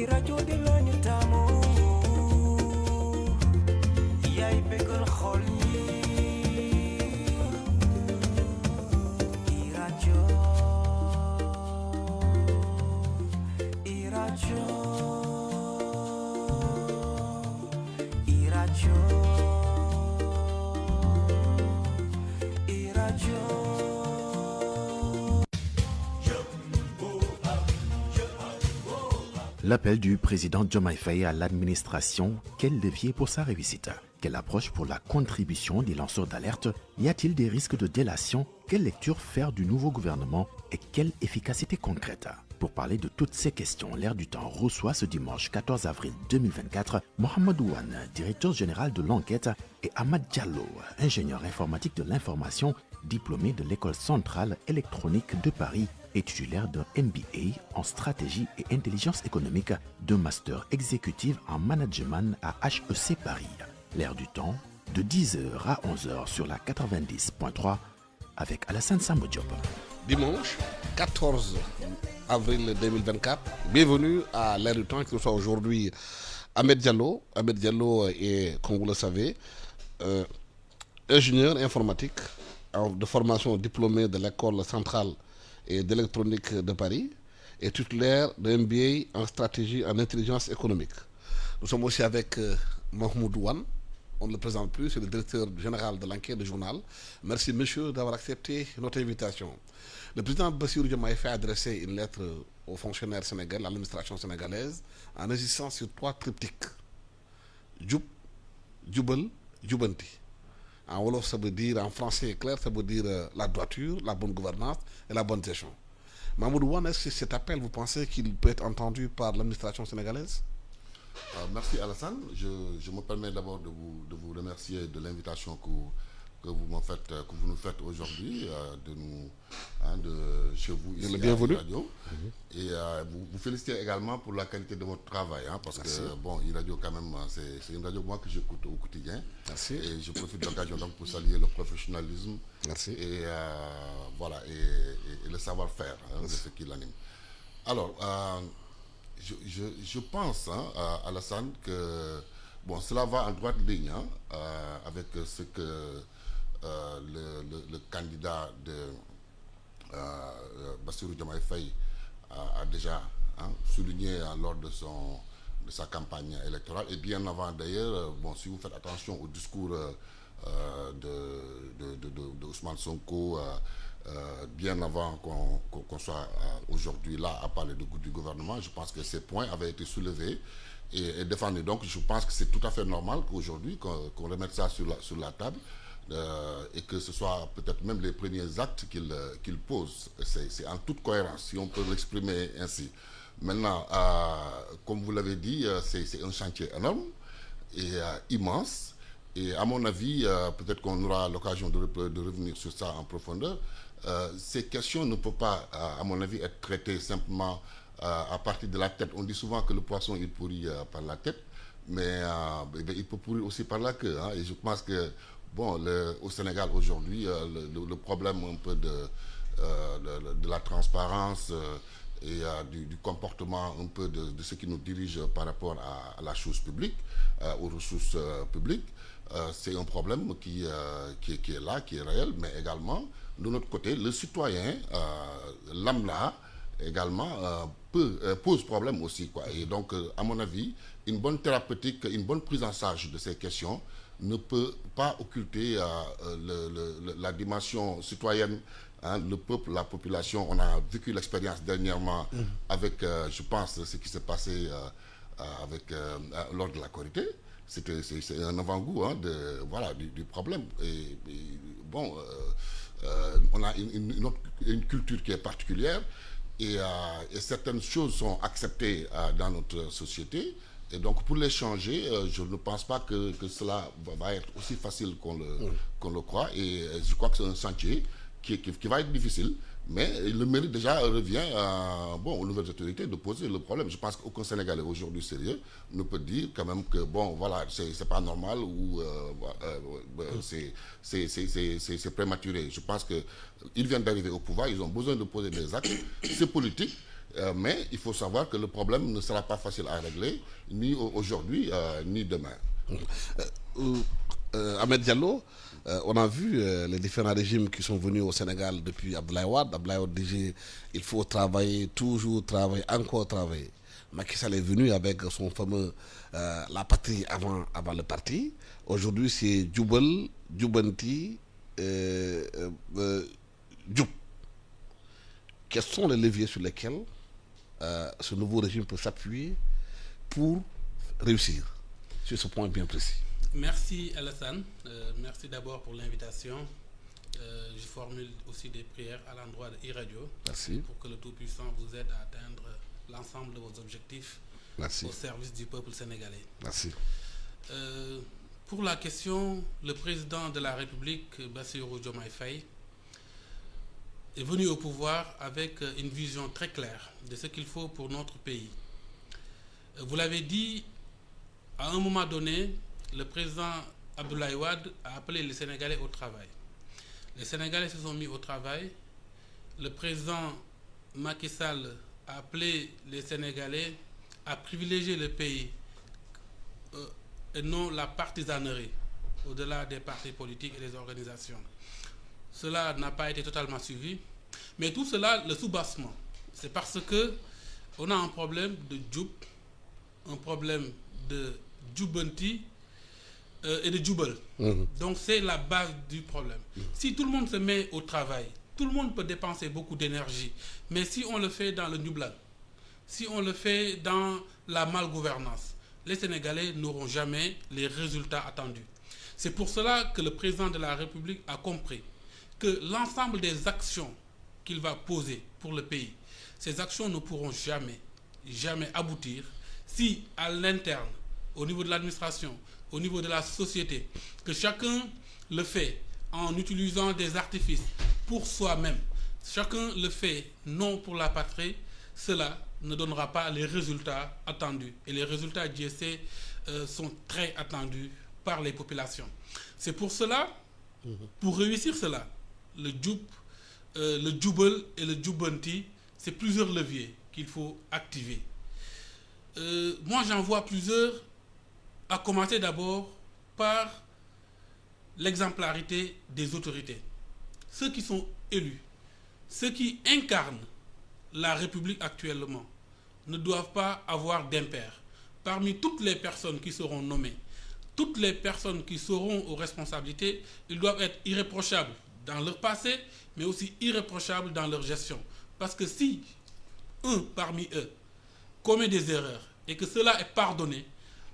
rajo de lañu taamu yaay bégal xol yi i rajo i rajo i rajo i rajo. L'appel du président Diomaye Faye à l'administration, quel levier pour sa réussite? Quelle approche pour la contribution des lanceurs d'alerte? Y a-t-il des risques de délation? Quelle lecture faire du nouveau gouvernement et quelle efficacité concrète? Pour parler de toutes ces questions, l'Air du Temps reçoit ce dimanche 14 avril 2024 Mohamed Ouane, directeur général de l'enquête, et Ahmad Diallo, ingénieur informatique de l'information, diplômé de l'École centrale électronique de Paris et titulaire d'un MBA en stratégie et intelligence économique, d'un master exécutif en management à HEC Paris. L'Air du Temps, de 10h à 11h sur la 90.3 avec Alassane Samba Diop. Dimanche 14 avril 2024, bienvenue à l'Air du Temps qui reçoit aujourd'hui Ahmed Diallo. Ahmed Diallo est, comme vous le savez, ingénieur informatique de formation diplômé de l'École centrale et d'électronique de Paris et titulaire d'un MBA en stratégie en intelligence économique. Nous sommes aussi avec Mahmoud Ouane, on ne le présente plus, c'est le directeur général de l'enquête du journal. Merci monsieur d'avoir accepté notre invitation. Le président Bassirou Diomaye Faye a adressé une lettre aux fonctionnaires sénégalais, l'administration sénégalaise, en insistant sur 3 triptyques. Djoub, Djoubal, Djoubanti. En wolof, ça veut dire, en français clair, ça veut dire la droiture, la bonne gouvernance et la bonne gestion. Mahmoud Ouane, est-ce que cet appel, vous pensez qu'il peut être entendu par l'administration sénégalaise? Merci Alassane. Je me permets d'abord de vous remercier de l'invitation que vous nous faites aujourd'hui de chez vous ici le à bienvenu. Radio. Et vous féliciter également pour la qualité de votre travail, parce Merci. que bon, Radio quand même, c'est une radio moi que j'écoute au quotidien. Merci. Et je profite de l'occasion donc pour saluer le professionnalisme. Merci. Et voilà et le savoir-faire de ce qui l'anime. Alors je pense, Alassane, que bon, cela va en droite ligne avec ce que le candidat de Bassirou Diomaye Faye a déjà souligné lors de sa campagne électorale, et bien avant d'ailleurs. Bon, si vous faites attention au discours de Ousmane Sonko, bien avant qu'on soit aujourd'hui là à parler du gouvernement, je pense que ces points avaient été soulevés et défendus. Donc je pense que c'est tout à fait normal qu'aujourd'hui qu'on remette ça sur la table, et que ce soit peut-être même les premiers actes qu'il pose. C'est en toute cohérence, si on peut l'exprimer ainsi. Maintenant, comme vous l'avez dit, c'est un chantier énorme et immense. Et à mon avis, peut-être qu'on aura l'occasion de revenir sur ça en profondeur. Ces questions ne peuvent pas, à mon avis, être traitées simplement à partir de la tête. On dit souvent que le poisson, il pourrit par la tête, mais il peut pourrir aussi par la queue. Et je pense que, bon, au Sénégal aujourd'hui, le problème un peu de la transparence et du comportement un peu de ceux qui nous dirigent par rapport à la chose publique, aux ressources publiques, c'est un problème qui est là, qui est réel, mais également, de notre côté, le citoyen, lambda, également, pose problème aussi, quoi. Et donc, à mon avis, une bonne thérapeutique, une bonne prise en charge de ces questions ne peut pas occulter la dimension citoyenne. Le peuple, la population. On a vécu l'expérience dernièrement avec, je pense, ce qui s'est passé lors de la Korité. C'est un avant-goût du problème. Et bon, on a une culture qui est particulière, et certaines choses sont acceptées dans notre société. Et donc, pour les changer, je ne pense pas que cela va être aussi facile qu'on le croit. Et je crois que c'est un chantier qui va être difficile, mais le mérite déjà revient aux nouvelles autorités de poser le problème. Je pense qu'aucun Sénégalais aujourd'hui sérieux ne peut dire quand même que bon, voilà, c'est pas normal ou c'est prématuré. Je pense qu'ils viennent d'arriver au pouvoir, ils ont besoin de poser des actes. C'est politique, Mais il faut savoir que le problème ne sera pas facile à régler, ni aujourd'hui, ni demain. Ahmed Diallo, on a vu les différents régimes qui sont venus au Sénégal depuis Abdoulaye Wade. Abdoulaye Wade disait il faut travailler, toujours travailler, encore travailler. Macky Sall est venu avec son fameux la patrie avant le parti. Aujourd'hui, c'est Djoubal, Djoubanti, Djoub. Quels sont les leviers sur lesquels ce nouveau régime peut s'appuyer pour réussir sur ce point bien précis? Merci Alassane. Merci d'abord pour l'invitation. Je formule aussi des prières à l'endroit de e-Radio. Merci. Pour que le Tout-Puissant vous aide à atteindre l'ensemble de vos objectifs. Merci. Au service du peuple sénégalais. Merci. Pour la question, le président de la République, Bassirou Diomaye Faye, est venu au pouvoir avec une vision très claire de ce qu'il faut pour notre pays. Vous l'avez dit, à un moment donné, le président Abdoulaye Wade a appelé les Sénégalais au travail. Les Sénégalais se sont mis au travail. Le président Macky Sall a appelé les Sénégalais à privilégier le pays et non la partisanerie, au-delà des partis politiques et des organisations. Cela n'a pas été totalement suivi. Mais tout cela, le soubassement, c'est parce que on a un problème de Djoub, un problème de Djoubanti et de Djoubal. Donc c'est la base du problème. Si tout le monde se met au travail, tout le monde peut dépenser beaucoup d'énergie. Mais si on le fait dans le Nublan, si on le fait dans la malgouvernance, les Sénégalais n'auront jamais les résultats attendus. C'est pour cela que le président de la République a compris que l'ensemble des actions qu'il va poser pour le pays, ces actions ne pourront jamais aboutir si à l'interne, au niveau de l'administration, au niveau de la société, que chacun le fait en utilisant des artifices pour soi-même, chacun le fait non pour la patrie, cela ne donnera pas les résultats attendus. Et les résultats d'ISC sont très attendus par les populations. C'est pour cela, pour réussir cela, le Djoub, le Djoubal et le Djoubanti, c'est plusieurs leviers qu'il faut activer. Moi, j'en vois plusieurs, à commencer d'abord par l'exemplarité des autorités. Ceux qui sont élus, ceux qui incarnent la République actuellement, ne doivent pas avoir d'impair. Parmi toutes les personnes qui seront nommées, toutes les personnes qui seront aux responsabilités, ils doivent être irréprochables dans leur passé, mais aussi irréprochables dans leur gestion. Parce que si un parmi eux commet des erreurs et que cela est pardonné,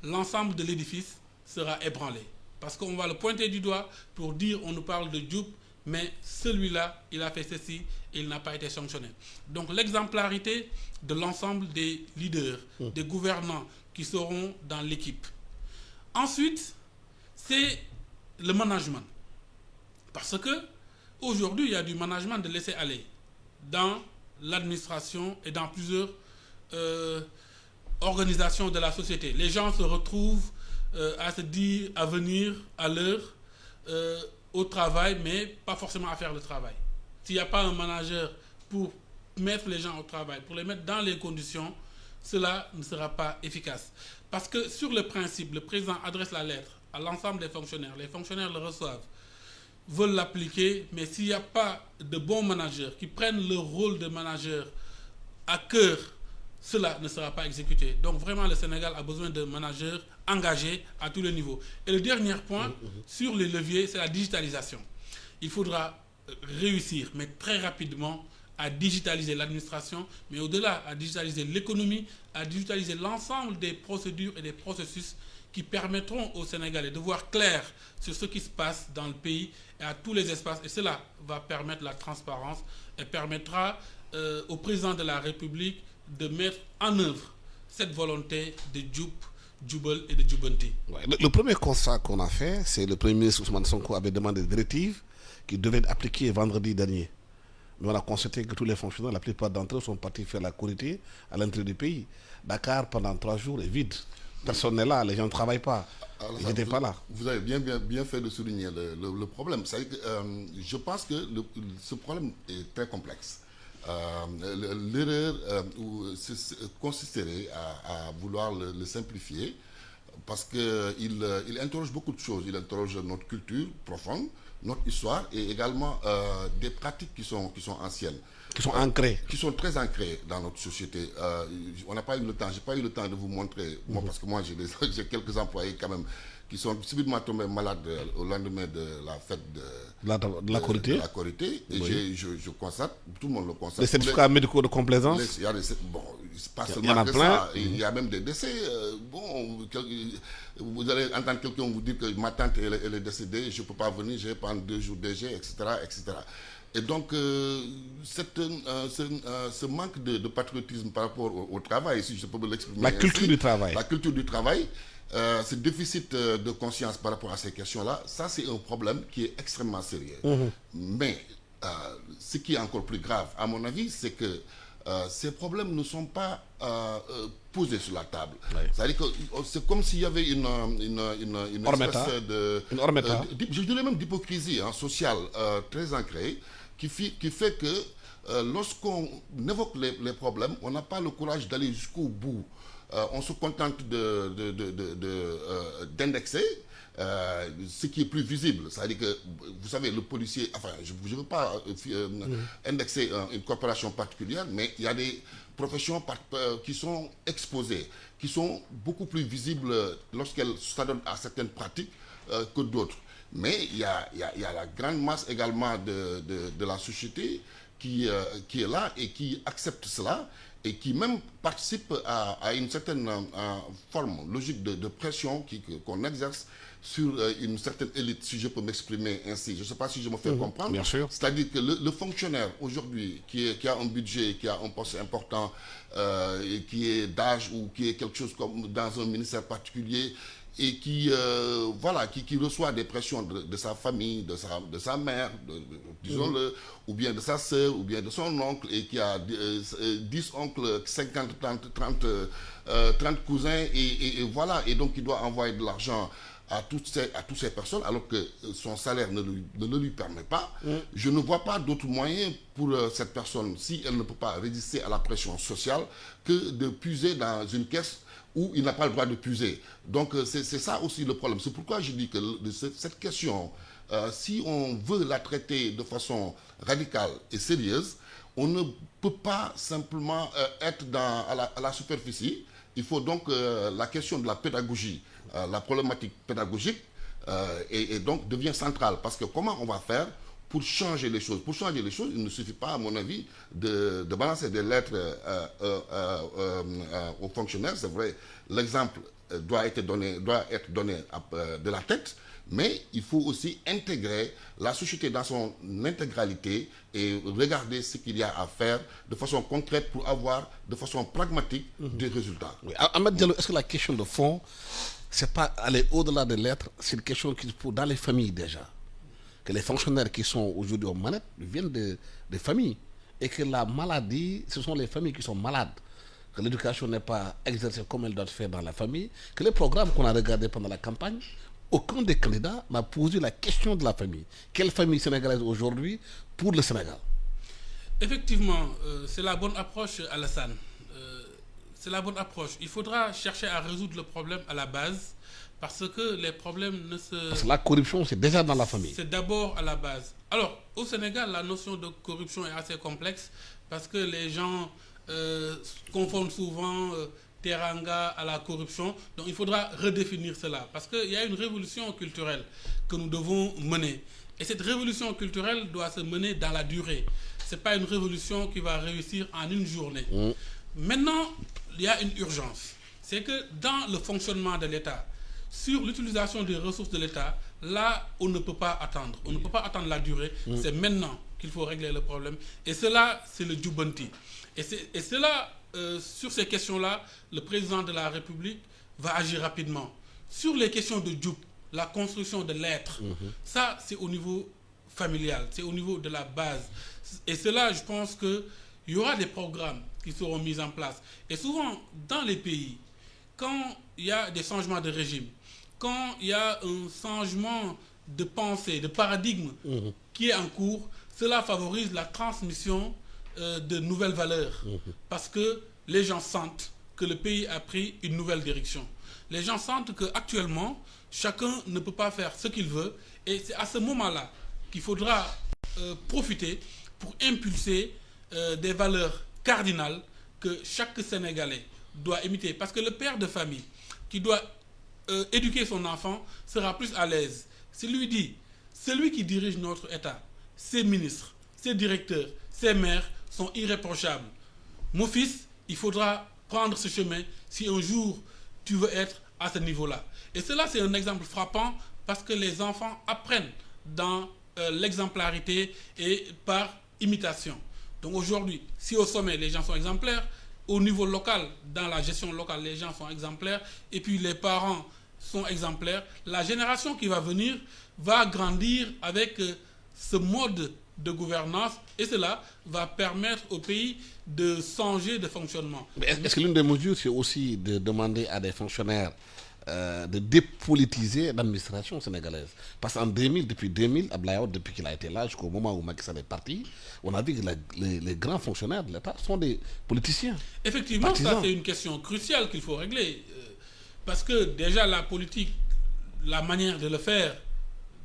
l'ensemble de l'édifice sera ébranlé. Parce qu'on va le pointer du doigt pour dire on nous parle de Djoub, mais celui-là, il a fait ceci et il n'a pas été sanctionné. Donc l'exemplarité de l'ensemble des leaders, des gouvernants qui seront dans l'équipe. Ensuite, c'est le management. Parce que aujourd'hui, il y a du management de laisser aller dans l'administration et dans plusieurs organisations de la société. Les gens se retrouvent à se dire, à venir à l'heure au travail, mais pas forcément à faire le travail. S'il n'y a pas un manager pour mettre les gens au travail, pour les mettre dans les conditions, cela ne sera pas efficace. Parce que sur le principe, le président adresse la lettre à l'ensemble des fonctionnaires. Les fonctionnaires le reçoivent, veulent l'appliquer, mais s'il n'y a pas de bons managers qui prennent leur rôle de manager à cœur, cela ne sera pas exécuté. Donc vraiment, le Sénégal a besoin de managers engagés à tous les niveaux. Et le dernier point, sur les leviers, c'est la digitalisation. Il faudra réussir, mais très rapidement, à digitaliser l'administration, mais au-delà, à digitaliser l'économie, à digitaliser l'ensemble des procédures et des processus qui permettront aux Sénégalais de voir clair sur ce qui se passe dans le pays et à tous les espaces. Et cela va permettre la transparence et permettra au président de la République de mettre en œuvre cette volonté de Djoub, Djoubal et de Djoubanti. Ouais, le premier constat qu'on a fait, c'est le Premier ministre Ousmane Sonko avait demandé des directives qui devaient être appliquées vendredi dernier. Mais on a constaté que tous les fonctionnaires, la plupart d'entre eux sont partis faire la Korité à l'entrée du pays. Dakar, pendant 3 jours, est vide. Personne n'est là, les gens ne travaillent pas. Alors, Ils n'étaient pas là. Vous avez bien fait de souligner le problème. Je pense que ce problème est très complexe. L'erreur consisterait à vouloir le simplifier parce qu'il interroge beaucoup de choses. Il interroge notre culture profonde, notre histoire et également des pratiques qui sont anciennes. Qui sont ancrés. Qui sont très ancrés dans notre société. On n'a pas eu le temps, j'ai pas eu le temps de vous montrer, moi, parce que moi j'ai quelques employés quand même qui sont subitement tombés malades au lendemain de la fête de la Korité. Et Oui. je constate, tout le monde le constate. Les certificats médicaux de complaisance. Il y a bon, pas Il y en seulement a que plein. ça, il y a même des décès. Vous allez entendre quelqu'un vous dire que ma tante elle est décédée, je ne peux pas venir, je vais prendre 2 jours DG, etc. etc. Et donc, ce manque de patriotisme par rapport au travail, si je peux me l'exprimer La culture ainsi, du travail. La culture du travail, ce déficit de conscience par rapport à ces questions-là, ça c'est un problème qui est extrêmement sérieux. Mais ce qui est encore plus grave, à mon avis, c'est que ces problèmes ne sont pas posés sur la table. Oui. C'est-à-dire que c'est comme s'il y avait une Ormeta. espèce de... Une ormeta. je dirais même d'hypocrisie sociale très ancrée qui fait que lorsqu'on évoque les problèmes, on n'a pas le courage d'aller jusqu'au bout. On se contente d'indexer ce qui est plus visible. C'est-à-dire que, vous savez, le policier, enfin, je ne veux pas indexer une corporation particulière, mais il y a des professions qui sont exposées, qui sont beaucoup plus visibles lorsqu'elles s'adonnent à certaines pratiques que d'autres. Mais il y a la grande masse également de la société qui est là et qui accepte cela et qui même participe à une certaine forme logique de pression qu'on exerce sur une certaine élite, si je peux m'exprimer ainsi. Je ne sais pas si je me fais comprendre. Bien sûr. C'est-à-dire que le fonctionnaire aujourd'hui qui a un budget, qui a un poste important, et qui est d'âge ou qui est quelque chose comme dans un ministère particulier, et qui reçoit des pressions de sa famille, de sa mère, disons-le, ou bien de sa sœur, ou bien de son oncle, et qui a 10 oncles, 50, 30 cousins, et voilà, et donc il doit envoyer de l'argent à toutes ces personnes, alors que son salaire ne le lui permet pas. Je ne vois pas d'autre moyen pour cette personne, si elle ne peut pas résister à la pression sociale, que de puiser dans une caisse où il n'a pas le droit de puiser. Donc c'est ça aussi le problème. C'est pourquoi je dis que cette question, si on veut la traiter de façon radicale et sérieuse, on ne peut pas simplement être à la superficie. Il faut donc la question de la pédagogie, la problématique pédagogique, et donc devient centrale. Parce que comment on va faire pour changer les choses? Pour changer les choses, il ne suffit pas, à mon avis, de balancer des lettres aux fonctionnaires. C'est vrai, l'exemple doit être donné de la tête, mais il faut aussi intégrer la société dans son intégralité et regarder ce qu'il y a à faire de façon concrète pour avoir de façon pragmatique des résultats. Oui. Ahmed Diallo, est-ce que la question de fond, c'est pas aller au-delà des lettres, c'est une question qui se pose dans les familles déjà? Que les fonctionnaires qui sont aujourd'hui aux manettes viennent des familles et que la maladie, ce sont les familles qui sont malades, que l'éducation n'est pas exercée comme elle doit être faite dans la famille, que les programmes qu'on a regardés pendant la campagne, aucun des candidats n'a posé la question de la famille. Quelle famille sénégalaise aujourd'hui pour le Sénégal? Effectivement, c'est la bonne approche, Alassane. C'est la bonne approche. Il faudra chercher à résoudre le problème à la base, parce que les problèmes ne se... Parce que la corruption, c'est déjà dans la famille. C'est d'abord à la base. Alors, au Sénégal, la notion de corruption est assez complexe, parce que les gens confondent souvent teranga à la corruption. Donc, il faudra redéfinir cela, parce qu'il y a une révolution culturelle que nous devons mener. Et cette révolution culturelle doit se mener dans la durée. Ce n'est pas une révolution qui va réussir en une journée. Maintenant, il y a une urgence. C'est que dans le fonctionnement de l'État, sur l'utilisation des ressources de l'État, là, on ne peut pas attendre. On ne peut pas attendre la durée. C'est maintenant qu'il faut régler le problème. Et cela, c'est le Djoubanti. Et cela, sur ces questions-là, le président de la République va agir rapidement. Sur les questions de Djoub, la construction de l'être, ça, c'est au niveau familial, c'est au niveau de la base. Et cela, je pense qu'il y aura des programmes qui seront mis en place. Et souvent, dans les pays, quand il y a des changements de régime, quand il y a un changement de pensée, de paradigme qui est en cours, cela favorise la transmission de nouvelles valeurs. Parce que les gens sentent que le pays a pris une nouvelle direction. Les gens sentent qu'actuellement, chacun ne peut pas faire ce qu'il veut. Et c'est à ce moment-là qu'il faudra profiter pour impulser des valeurs cardinales que chaque Sénégalais doit imiter. Parce que le père de famille qui doit éduquer son enfant sera plus à l'aise. Si lui dit, celui qui dirige notre État, ses ministres, ses directeurs, ses maires sont irréprochables. Mon fils, il faudra prendre ce chemin si un jour tu veux être à ce niveau-là. Et cela, c'est un exemple frappant parce que les enfants apprennent dans l'exemplarité et par imitation. Donc aujourd'hui, si au sommet, les gens sont exemplaires, au niveau local, dans la gestion locale, les gens sont exemplaires, et puis les parents sont exemplaires, la génération qui va venir va grandir avec ce mode de gouvernance, et cela va permettre au pays de changer de fonctionnement. Mais est-ce que l'une des mesures, c'est aussi de demander à des fonctionnaires de dépolitiser l'administration sénégalaise? Parce qu'en 2000, depuis 2000, Abdoulaye Wade, depuis qu'il a été là, jusqu'au moment où Macky Sall est parti, on a vu que les grands fonctionnaires de l'État sont des politiciens. Effectivement, partisans. ça c'est une question cruciale qu'il faut régler. Parce que déjà la politique, la manière de le faire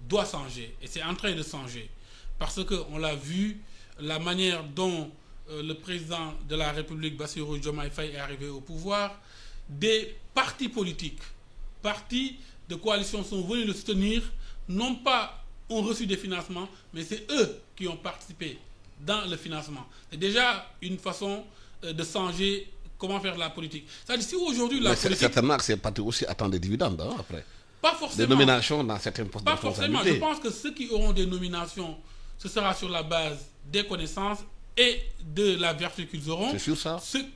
doit changer. Et c'est en train de changer. Parce qu'on l'a vu, la manière dont le président de la République, Bassirou Diomaye Faye, est arrivé au pouvoir, des partis politiques, partis de coalition sont venus le soutenir, non pas ont reçu des financements, mais c'est eux qui ont participé dans le financement. C'est déjà une façon de changer comment faire de la politique. C'est-à-dire si aujourd'hui la politique... Certainement que ces partis aussi attendent des dividendes après. Pas forcément. Des nominations dans certains postes de Pas forcément. responsabilité. Je pense que ceux qui auront des nominations, ce sera sur la base des connaissances et de la vertu qu'ils auront. C'est sûr ça. C'est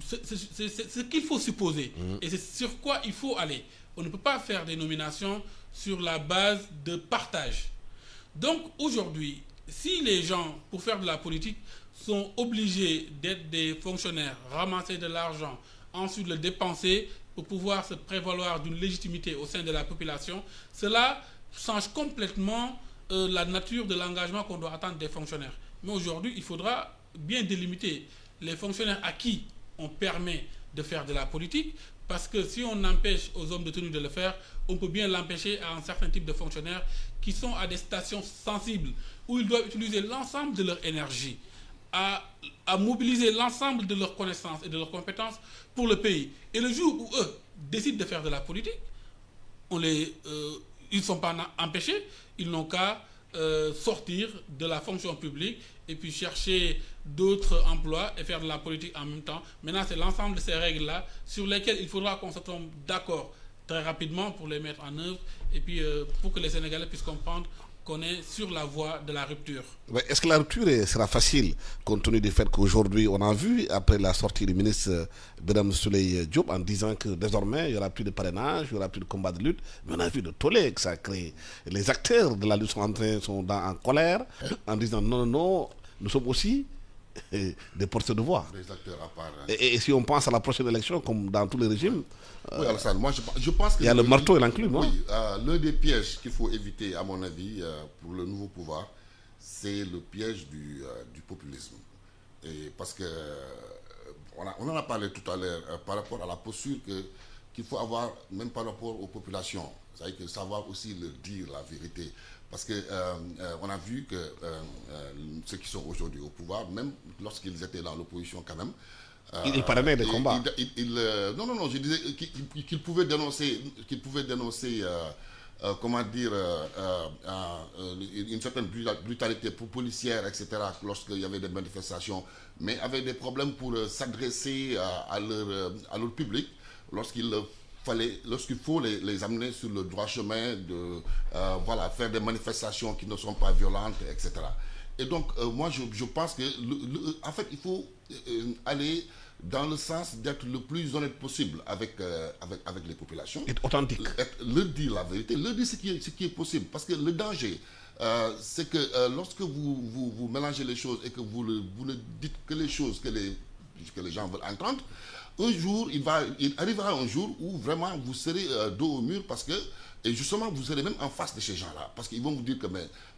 ce qu'il faut supposer. Et c'est sur quoi il faut aller. On ne peut pas faire des nominations sur la base de partage. Donc aujourd'hui, si les gens, pour faire de la politique, sont obligés d'être des fonctionnaires, ramasser de l'argent, ensuite le dépenser pour pouvoir se prévaloir d'une légitimité au sein de la population, cela change complètement la nature de l'engagement qu'on doit attendre des fonctionnaires. Mais aujourd'hui, il faudra bien délimiter les fonctionnaires à qui on permet de faire de la politique, parce que si on empêche aux hommes de tenue de le faire, on peut bien l'empêcher à un certain type de fonctionnaires qui sont à des stations sensibles, où ils doivent utiliser l'ensemble de leur énergie, à mobiliser l'ensemble de leurs connaissances et de leurs compétences pour le pays. Et le jour où eux décident de faire de la politique, ils ne sont pas empêchés, ils n'ont qu'à sortir de la fonction publique et puis chercher d'autres emplois et faire de la politique en même temps. Maintenant, c'est l'ensemble de ces règles-là sur lesquelles il faudra qu'on se tombe d'accord très rapidement pour les mettre en œuvre et puis pour que les Sénégalais puissent comprendre qu'on est sur la voie de la rupture. Mais est-ce que la rupture sera facile, compte tenu du fait qu'aujourd'hui, on a vu, après la sortie du ministre Birame Souleye Diop, en disant que désormais, il n'y aura plus de parrainage, il n'y aura plus de combat de lutte, mais on a vu le tollé que ça a créé. Les acteurs de la lutte sont en colère, en disant non, nous sommes aussi des porteurs de voix. Des acteurs à part. Et si on pense à la prochaine élection, comme dans tous les régimes, Oui, Alassane, moi je pense que... il y a le marteau et l'enclume, non? Oui, l'un des pièges qu'il faut éviter, à mon avis, pour le nouveau pouvoir, c'est le piège du populisme. Et parce que, on en a parlé tout à l'heure, par rapport à la posture qu'il faut avoir, même par rapport aux populations. C'est-à-dire que savoir aussi leur dire la vérité. Parce que on a vu que ceux qui sont aujourd'hui au pouvoir, même lorsqu'ils étaient dans l'opposition quand même, il parrainait des combats. Non, je disais qu'il pouvait dénoncer, comment dire, une certaine brutalité brutalité etc., lorsqu'il y avait des manifestations, mais avaient des problèmes pour s'adresser à leur public lorsqu'il faut les amener sur le droit chemin de faire des manifestations qui ne sont pas violentes, etc. Et donc, moi, je pense que, en fait, il faut aller dans le sens d'être le plus honnête possible avec les populations. Être authentique. Leur dire la vérité, leur dire ce qui est possible. Parce que le danger, c'est que lorsque vous mélangez les choses et que vous ne dites que les choses que les gens veulent entendre, un jour, il arrivera un jour où vraiment vous serez dos au mur parce que, et justement, vous serez même en face de ces gens-là. Parce qu'ils vont vous dire que,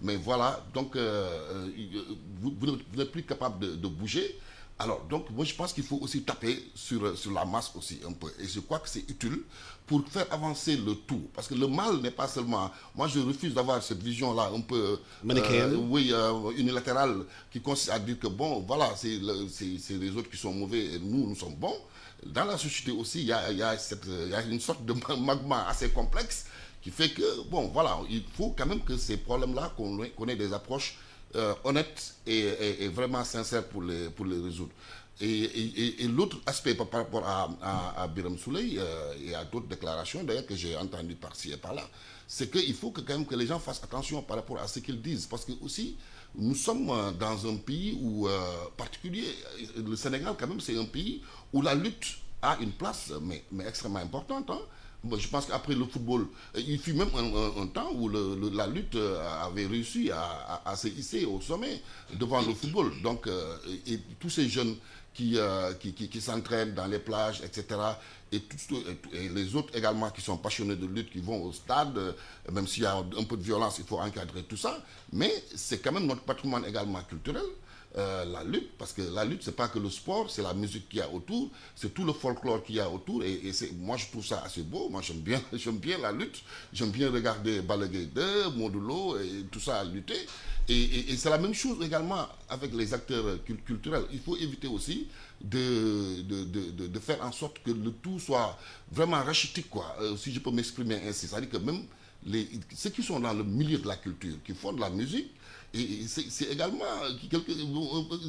mais voilà, donc vous n'êtes plus capable de bouger. Alors, donc, moi, je pense qu'il faut aussi taper sur la masse aussi un peu. Et je crois que c'est utile pour faire avancer le tout. Parce que le mal n'est pas seulement... Moi, je refuse d'avoir cette vision-là un peu... unilatérale, qui consiste à dire que, bon, voilà, c'est les autres qui sont mauvais et nous sommes bons. Dans la société aussi, il y a une sorte de magma assez complexe qui fait que, bon, voilà, il faut quand même que ces problèmes-là, qu'on ait des approches honnête et vraiment sincère pour les résoudre. Et l'autre aspect par rapport à Birame Souleye et à d'autres déclarations d'ailleurs que j'ai entendues par-ci et par-là, c'est qu'il faut quand même que les gens fassent attention par rapport à ce qu'ils disent. Parce que aussi, nous sommes dans un pays où, particulier, le Sénégal quand même, c'est un pays où la lutte a une place mais extrêmement importante. Hein. Je pense qu'après le football, il fut même un temps où la lutte avait réussi à se hisser au sommet devant le football. Donc, et tous ces jeunes qui s'entraînent dans les plages, etc., et les autres également qui sont passionnés de lutte, qui vont au stade, même s'il y a un peu de violence, il faut encadrer tout ça. Mais c'est quand même notre patrimoine également culturel. La lutte, parce que la lutte, c'est pas que le sport, c'est la musique qu'il y a autour, c'est tout le folklore qu'il y a autour, et moi je trouve ça assez beau. Moi j'aime bien la lutte, j'aime bien regarder Balla Gaye 2, Modulo et tout ça à lutter, et c'est la même chose également avec les acteurs culturels. Il faut éviter aussi de faire en sorte que le tout soit vraiment rachitique, quoi, si je peux m'exprimer ainsi. C'est-à-dire que même ceux qui sont dans le milieu de la culture, qui font de la musique, et c'est également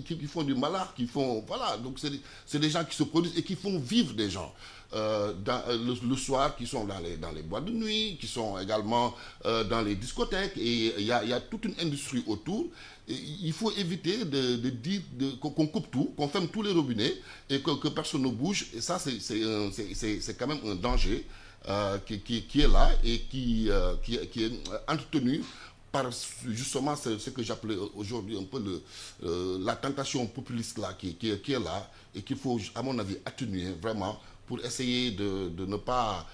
qui font du malheur, qui font... Voilà, donc c'est des gens qui se produisent et qui font vivre des gens. Le soir, qui sont dans les boîtes de nuit, qui sont également dans les discothèques. Et il y a toute une industrie autour. Et il faut éviter de dire qu'on coupe tout, qu'on ferme tous les robinets et que personne ne bouge. Et ça, c'est quand même un danger qui est là et qui est entretenu par justement ce que j'appelais aujourd'hui un peu la tentation populiste là, qui est là, et qu'il faut, à mon avis, atténuer vraiment pour essayer de ne pas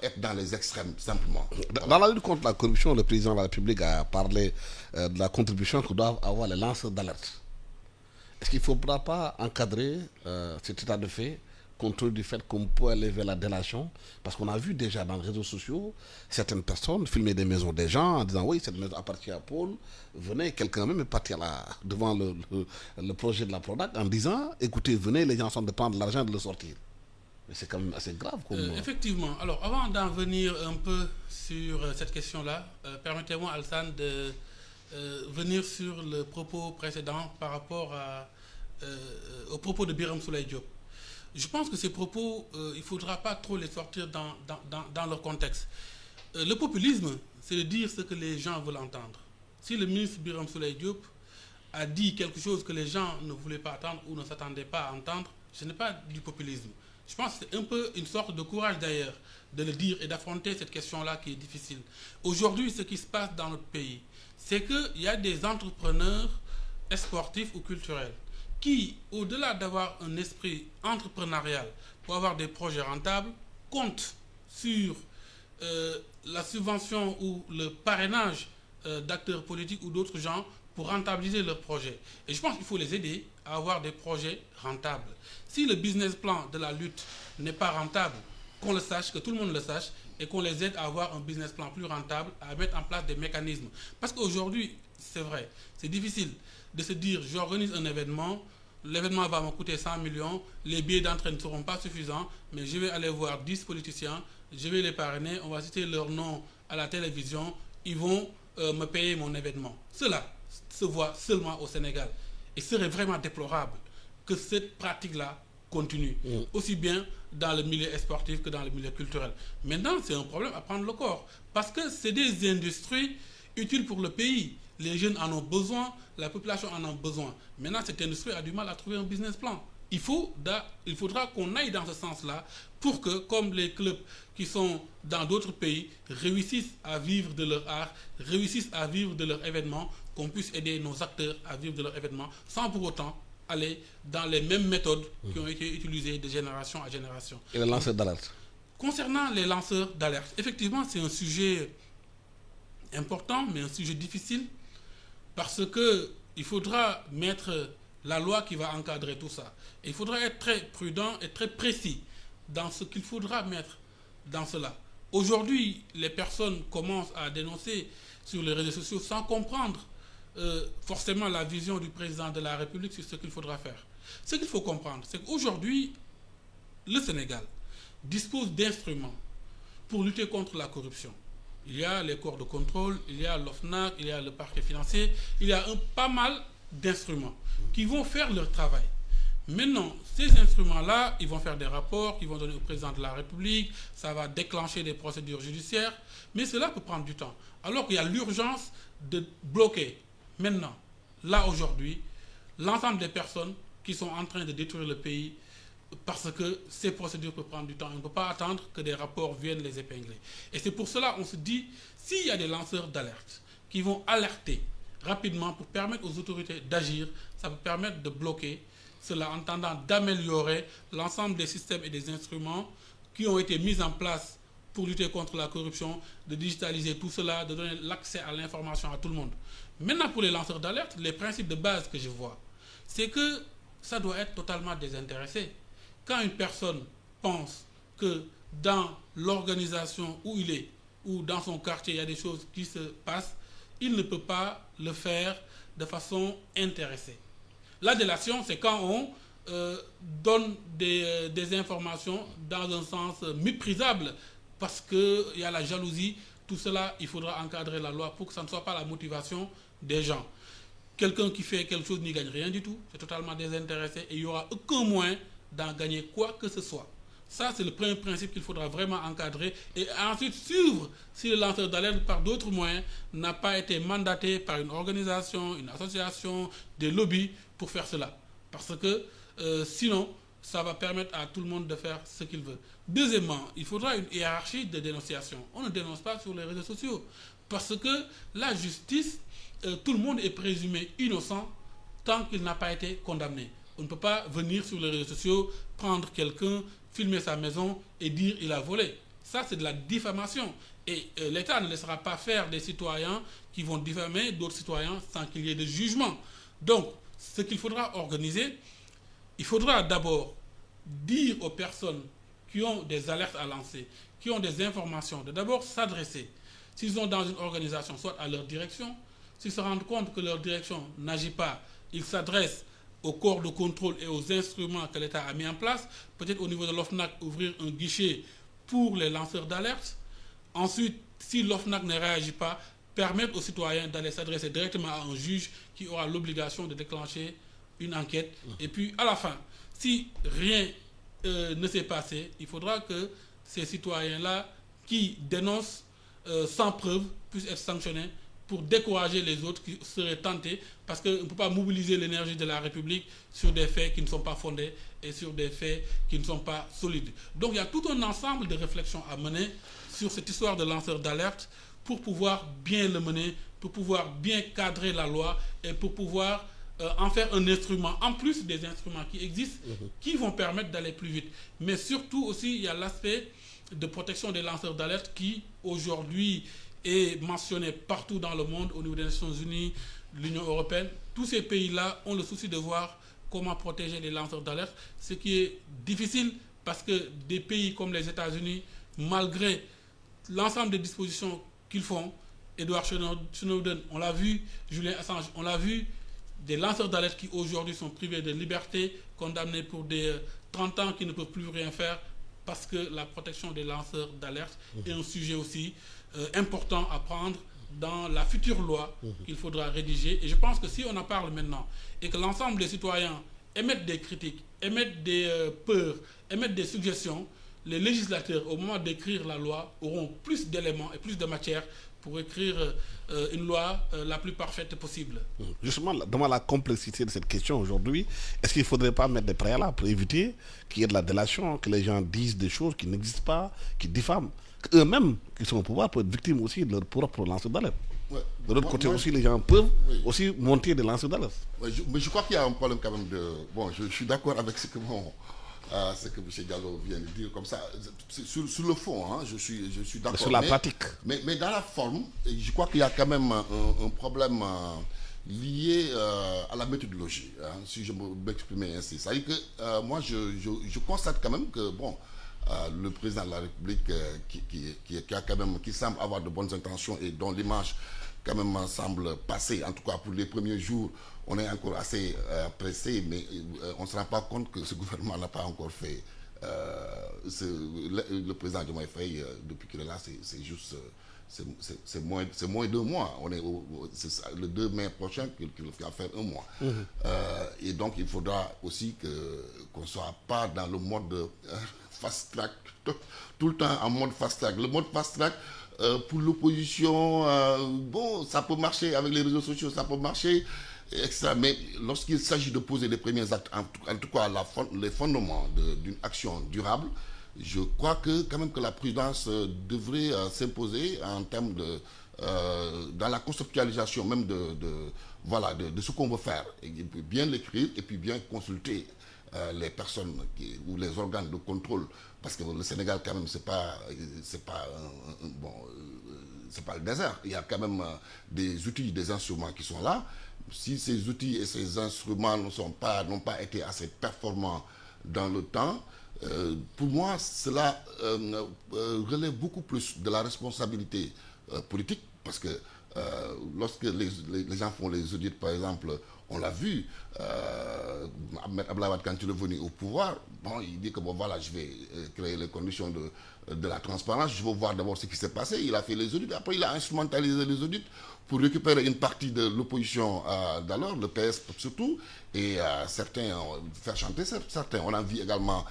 être dans les extrêmes, simplement. Voilà. Dans la lutte contre la corruption, le président de la République a parlé de la contribution que doivent avoir les lanceurs d'alerte. Est-ce qu'il ne faudra pas encadrer cet état de fait, compte tenu du fait qu'on peut aller vers la délation? Parce qu'on a vu déjà dans les réseaux sociaux certaines personnes filmer des maisons des gens en disant oui, cette maison appartient à Paul, venez, quelqu'un même est parti devant le projet de la Prodac en disant écoutez, venez, les gens sont de prendre l'argent et de le sortir. Mais c'est quand même assez grave. Effectivement. Alors, avant d'en venir un peu sur cette question-là, permettez-moi, Alassane, de venir sur le propos précédent par rapport au propos de Birame Souleye Diop. Je pense que ces propos, il ne faudra pas trop les sortir dans leur contexte. Le populisme, c'est de dire ce que les gens veulent entendre. Si le ministre Birame Souleye Diop a dit quelque chose que les gens ne voulaient pas entendre ou ne s'attendaient pas à entendre, ce n'est pas du populisme. Je pense que c'est un peu une sorte de courage d'ailleurs de le dire et d'affronter cette question-là qui est difficile. Aujourd'hui, ce qui se passe dans notre pays, c'est qu'il y a des entrepreneurs sportifs ou culturels qui, au-delà d'avoir un esprit entrepreneurial pour avoir des projets rentables, comptent sur la subvention ou le parrainage d'acteurs politiques ou d'autres gens pour rentabiliser leurs projets. Et je pense qu'il faut les aider à avoir des projets rentables. Si le business plan de la lutte n'est pas rentable, qu'on le sache, que tout le monde le sache, et qu'on les aide à avoir un business plan plus rentable, à mettre en place des mécanismes. Parce qu'aujourd'hui, c'est vrai, c'est difficile de se dire, j'organise un événement, l'événement va me coûter 100 millions, les billets d'entrée ne seront pas suffisants, mais je vais aller voir 10 politiciens, je vais les parrainer, on va citer leur nom à la télévision, ils vont me payer mon événement. Cela se voit seulement au Sénégal. Et ce serait vraiment déplorable que cette pratique-là continue, aussi bien dans le milieu sportif que dans le milieu culturel. Maintenant, c'est un problème à prendre le corps, parce que c'est des industries utiles pour le pays. Les jeunes en ont besoin, la population en a besoin. Maintenant, cette industrie a du mal à trouver un business plan. Il faudra qu'on aille dans ce sens-là pour que, comme les clubs qui sont dans d'autres pays, réussissent à vivre de leur art, réussissent à vivre de leur événement, qu'on puisse aider nos acteurs à vivre de leur événement sans pour autant aller dans les mêmes méthodes qui ont été utilisées de génération à génération. Et les lanceurs d'alerte? Concernant les lanceurs d'alerte, effectivement, c'est un sujet important, mais un sujet difficile, parce qu'il faudra mettre la loi qui va encadrer tout ça. Et il faudra être très prudent et très précis dans ce qu'il faudra mettre dans cela. Aujourd'hui, les personnes commencent à dénoncer sur les réseaux sociaux sans comprendre forcément la vision du président de la République sur ce qu'il faudra faire. Ce qu'il faut comprendre, c'est qu'aujourd'hui, le Sénégal dispose d'instruments pour lutter contre la corruption. Il y a les corps de contrôle, il y a l'OFNAC, il y a le parquet financier, il y a pas mal d'instruments qui vont faire leur travail. Maintenant, ces instruments-là, ils vont faire des rapports, ils vont donner au président de la République, ça va déclencher des procédures judiciaires, mais cela peut prendre du temps. Alors qu'il y a l'urgence de bloquer maintenant, là aujourd'hui, l'ensemble des personnes qui sont en train de détruire le pays, parce que ces procédures peuvent prendre du temps. On ne peut pas attendre que des rapports viennent les épingler. Et c'est pour cela qu'on se dit, s'il y a des lanceurs d'alerte qui vont alerter rapidement pour permettre aux autorités d'agir, ça peut permettre de bloquer cela en tendant d'améliorer l'ensemble des systèmes et des instruments qui ont été mis en place pour lutter contre la corruption, de digitaliser tout cela, de donner l'accès à l'information à tout le monde. Maintenant, pour les lanceurs d'alerte, les principes de base que je vois, c'est que ça doit être totalement désintéressé. Quand une personne pense que dans l'organisation où il est, ou dans son quartier, il y a des choses qui se passent, il ne peut pas le faire de façon intéressée. La délation, c'est quand on donne des informations dans un sens méprisable, parce qu'il y a la jalousie. Tout cela, il faudra encadrer la loi pour que ça ne soit pas la motivation des gens. Quelqu'un qui fait quelque chose n'y gagne rien du tout, c'est totalement désintéressé et il n'y aura aucun moyen d'en gagner quoi que ce soit. Ça, c'est le premier principe qu'il faudra vraiment encadrer et ensuite suivre si le lanceur d'alerte par d'autres moyens n'a pas été mandaté par une organisation, une association, des lobbies pour faire cela. Parce que sinon, ça va permettre à tout le monde de faire ce qu'il veut. Deuxièmement, il faudra une hiérarchie de dénonciation. On ne dénonce pas sur les réseaux sociaux parce que la justice, tout le monde est présumé innocent tant qu'il n'a pas été condamné. On ne peut pas venir sur les réseaux sociaux, prendre quelqu'un, filmer sa maison et dire il a volé. Ça, c'est de la diffamation. Et l'État ne laissera pas faire des citoyens qui vont diffamer d'autres citoyens sans qu'il y ait de jugement. Donc, ce qu'il faudra organiser, il faudra d'abord dire aux personnes qui ont des alertes à lancer, qui ont des informations, de d'abord s'adresser, s'ils sont dans une organisation, soit à leur direction, s'ils se rendent compte que leur direction n'agit pas, ils s'adressent au corps de contrôle et aux instruments que l'État a mis en place, peut-être au niveau de l'OFNAC, ouvrir un guichet pour les lanceurs d'alerte. Ensuite, si l'OFNAC ne réagit pas, permettre aux citoyens d'aller s'adresser directement à un juge qui aura l'obligation de déclencher une enquête. Et puis, à la fin, si rien ne s'est passé, il faudra que ces citoyens-là qui dénoncent sans preuve puissent être sanctionnés pour décourager les autres qui seraient tentés, parce qu'on ne peut pas mobiliser l'énergie de la République sur des faits qui ne sont pas fondés et sur des faits qui ne sont pas solides. Donc il y a tout un ensemble de réflexions à mener sur cette histoire de lanceurs d'alerte pour pouvoir bien le mener, pour pouvoir bien cadrer la loi et pour pouvoir en faire un instrument, en plus des instruments qui existent, qui vont permettre d'aller plus vite. Mais surtout aussi, il y a l'aspect de protection des lanceurs d'alerte qui, aujourd'hui, est mentionné partout dans le monde, au niveau des Nations Unies, l'Union européenne. Tous ces pays-là ont le souci de voir comment protéger les lanceurs d'alerte, ce qui est difficile parce que des pays comme les États-Unis, malgré l'ensemble des dispositions qu'ils font, Edward Snowden, on l'a vu, Julian Assange, on l'a vu, des lanceurs d'alerte qui aujourd'hui sont privés de liberté, condamnés pour des 30 ans qui ne peuvent plus rien faire, parce que la protection des lanceurs d'alerte est un sujet aussi important à prendre dans la future loi qu'il faudra rédiger. Et je pense que si on en parle maintenant et que l'ensemble des citoyens émettent des critiques, émettent des peurs, émettent des suggestions, les législateurs, au moment d'écrire la loi, auront plus d'éléments et plus de matière pour écrire une loi la plus parfaite possible. Justement, devant la complexité de cette question aujourd'hui, est-ce qu'il ne faudrait pas mettre des préalables pour éviter qu'il y ait de la délation, que les gens disent des choses qui n'existent pas, qui diffament, qu'eux-mêmes, qui sont au pouvoir, peuvent être victimes aussi de leur propre lanceur d'alerte. Ouais. De l'autre côté aussi, les gens peuvent aussi monter des lanceurs d'alerte. Ouais, mais je crois qu'il y a un problème quand même de... Bon, je suis d'accord avec ce que M. Diallo vient de dire comme ça. Sur le fond, hein, je suis d'accord. Sur la pratique. Mais dans la forme, je crois qu'il y a quand même un problème lié à la méthodologie, hein, si je m'exprimer ainsi. C'est-à-dire que moi, je constate quand même que, bon, le président de la République qui semble avoir de bonnes intentions et dont l'image quand même semble passer, en tout cas pour les premiers jours, on est encore assez pressé, mais on ne se rend pas compte que ce gouvernement n'a pas encore fait. Le président Diomaye Faye, depuis qu'il est là, c'est juste... c'est moins de 2 mois. On est c'est le 2 mai prochain qu'il va faire 1 mois. Et donc, il faudra aussi qu'on ne soit pas dans le mode fast track, tout le temps en mode fast track. Le mode fast track, pour l'opposition, bon, ça peut marcher avec les réseaux sociaux, ça peut marcher, etc. Mais lorsqu'il s'agit de poser les premiers actes, en tout cas les fondements d'une action durable, je crois que quand même que la prudence devrait s'imposer en termes de dans la conceptualisation même de ce qu'on veut faire, et bien l'écrire et puis bien consulter les personnes ou les organes de contrôle, parce que le Sénégal quand même c'est pas le désert. Il y a quand même des outils, des instruments qui sont là. Si ces outils et ces instruments n'ont pas été assez performants dans le temps, pour moi, cela relève beaucoup plus de la responsabilité politique, parce que lorsque les gens font les audits, par exemple, on l'a vu, Ahmed Abdoulaye Wade, quand il est venu au pouvoir, bon, il dit que bon, voilà, je vais créer les conditions de la transparence, je veux voir d'abord ce qui s'est passé. Il a fait les audits, après il a instrumentalisé les audits pour récupérer une partie de l'opposition d'alors, le PS surtout, et certains, faire chanter certains. On a vu également,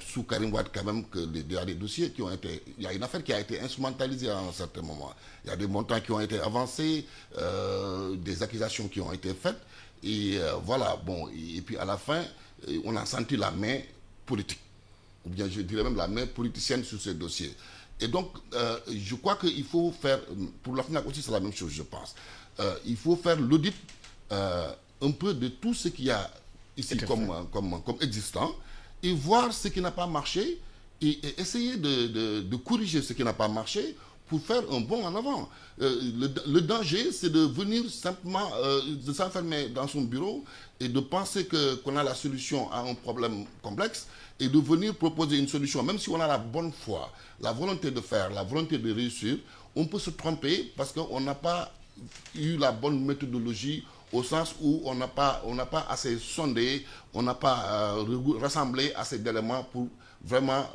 sous Karim Wade quand même, qu'il y a des dossiers qui ont été... Il y a une affaire qui a été instrumentalisée à un certain moment. Il y a des montants qui ont été avancés, des accusations qui ont été faites, et voilà, bon, et puis à la fin, on a senti la main politique, ou bien je dirais même la main politicienne sur ces dossiers. Et donc, je crois qu'il faut faire, pour la FNAC aussi c'est la même chose, je pense, il faut faire l'audit un peu de tout ce qu'il y a ici comme existant, et voir ce qui n'a pas marché, et essayer de corriger ce qui n'a pas marché pour faire un bond en avant. Le danger, c'est de venir simplement, de s'enfermer dans son bureau et de penser qu'on a la solution à un problème complexe, et de venir proposer une solution, même si on a la bonne foi, la volonté de faire, la volonté de réussir, on peut se tromper parce qu'on n'a pas eu la bonne méthodologie, au sens où on n'a pas assez sondé, on n'a pas rassemblé assez d'éléments pour vraiment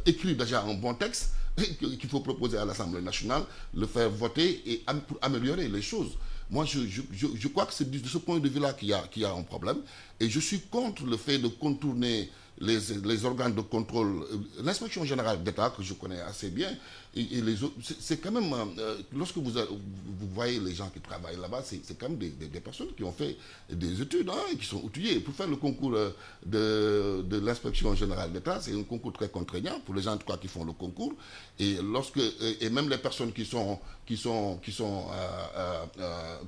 écrire déjà un bon texte qu'il faut proposer à l'Assemblée nationale, le faire voter et pour améliorer les choses. Moi, je crois que c'est de ce point de vue-là qu'il y a un problème, et je suis contre le fait de contourner les organes de contrôle, l'inspection générale d'État, que je connais assez bien, et les autres. C'est quand même, lorsque vous voyez les gens qui travaillent là-bas, c'est quand même des personnes qui ont fait des études, hein, qui sont outillées. Pour faire le concours de l'inspection générale d'État, c'est un concours très contraignant pour les gens en tout cas qui font le concours, et même les personnes qui sont